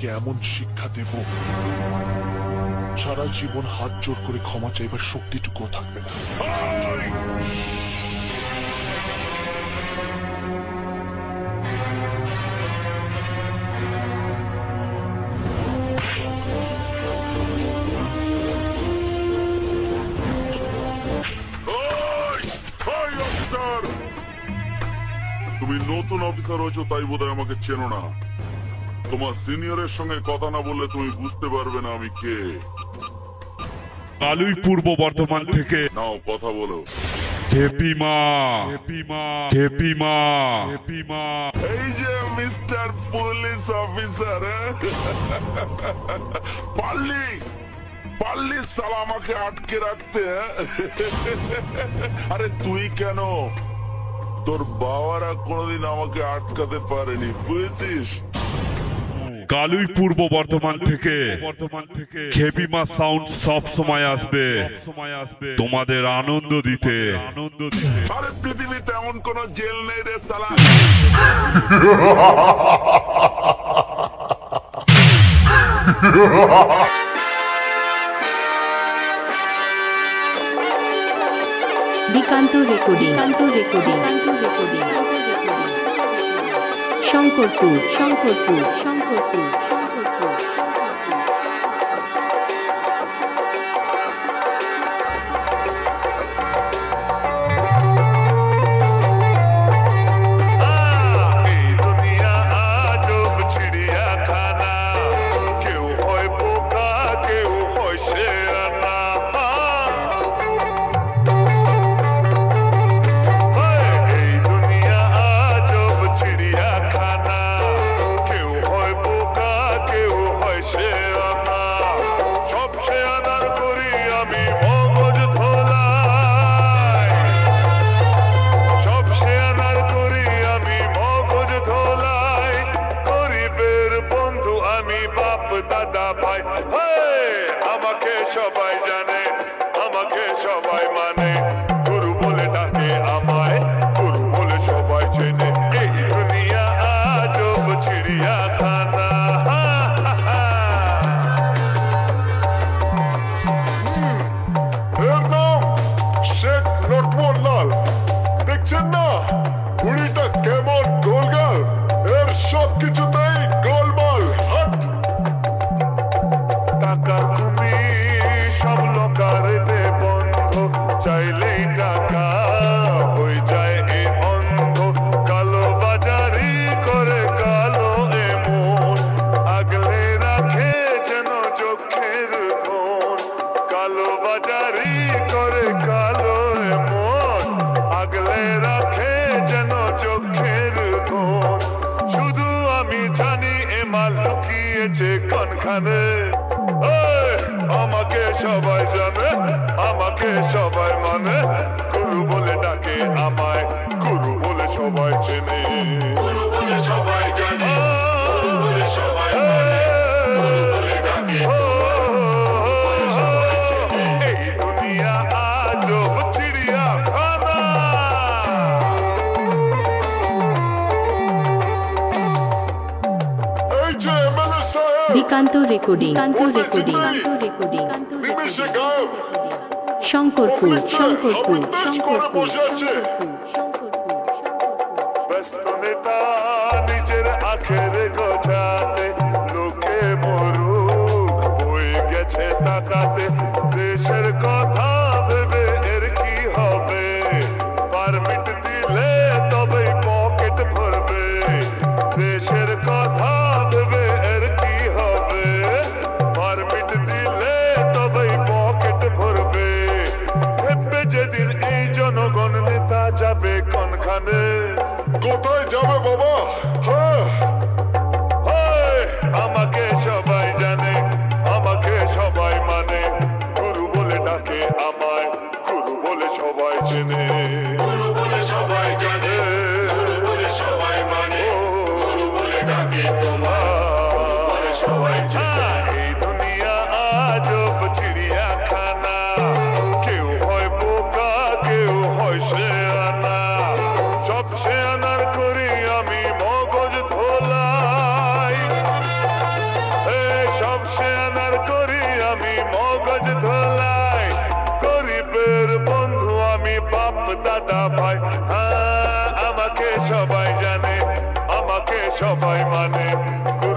তোমাকে এমন শিক্ষা দেব, সারা জীবন হাত জোর করে ক্ষমা চাইবার শক্তিটুকুও থাকবে না। তুমি নতুন অফিসার হয়েছো তাই বোধহয় আমাকে চেনো না। তোমার সিনিয়রের সঙ্গে কথা না বললে তুমি বুঝতে পারবে না আমি কে। কালুই পূর্ব বর্ধমান থেকে। নাও কথা বলো। খেপিমা, এই যে মিস্টার পুলিশ অফিসার, পারলি সালা আমাকে আটকে রাখতে। আরে তুই কেন, তোর বাবারা কোনোদিন আমাকে আটকাতে পারেনি, বুঝেছিস? কালুই পূর্ব বর্ধমান থেকে খেপিমা সাউন্ড সব সময় আসবে তোমাদের আনন্দ দিতে। আরে পৃথিবীতে এমন কোন জেল নেই রে সালা। দিকান্ত রেকর্ডিং, শঙ্করপুর। আমাকে সবাই জানে, আমাকে সবাই মানে, গুরু বলে ডাকে আমায়, গুরু বলে সবাই চেনে। এই দুনিয়া আজব চিড়িয়াখানা। এর নাম শেখ লক্ষ্মণলাল। দেখছেন না বুড়িটা কেমন গোলগাল, এর সব কিছুতেই গোলমাল। টাকার তুমি সব লোকার দে বন্ধ, চাইলেই টাকা হয়ে যায় এ অন্ধ। কালো বাজারি করে কালো এমন, আগলে রাখে যেন চোখের ধন। কালো বাজারি করে কালো এমন, আগলে রাখে যেন চোখের ধন। শুধু আমি জানি এ মাল লুকিয়েছে কোনখানে। আমাকে সবাই জানে, আমাকে সবাই মানে, গুরু বলে ডাকে আমায়, গুরু বলে সবাই চেনে। গুরু বলে সবাই জানে, গুরু বলে সবাই মানে, গুরু বলে ডাকে সবাই চেনে। এই দুনিয়া আজব চিড়িয়াখানা। এই যে এমএলএ সাহেব, দিকান্ত রেকর্ডিং, নিমেষে গায়েব। শঙ্করপুর। বসে আছে ব্যস্ত নেতা নিজের আখের গোছাতে, লোকে মরুক হয়ে গেছে তাকাতে। দেশের কথা ভেবে এর কি হবে, পারমিট দিলে তবেই পকেট ভরবে। দেশের কথা ভেবে এর কি হবে, পারমিট দিলে তবেই পকেট ভরবে। ভেবে যেদিন এই জনগণ নেতা যাবে কোনখানে। কোথায় যাবে বাবা? আমাকে সবাই জানে, আমাকে সবাই মানে, গুরু বলে ডাকে আমায়, গুরু বলে সবাই চেনে। গুরু বলে সবাই জানে, গুরু বলে সবাই মানে, গুরু বলে ডাকে তোমায়, সবাই চেনে। এই দুনিয়া আজব চিড়িয়াখানা, কেউ হয় বোকা, কেউ হয় শেয়ানা। সব শেয়ানার করি আমি মগজ ধোলাই। গুরু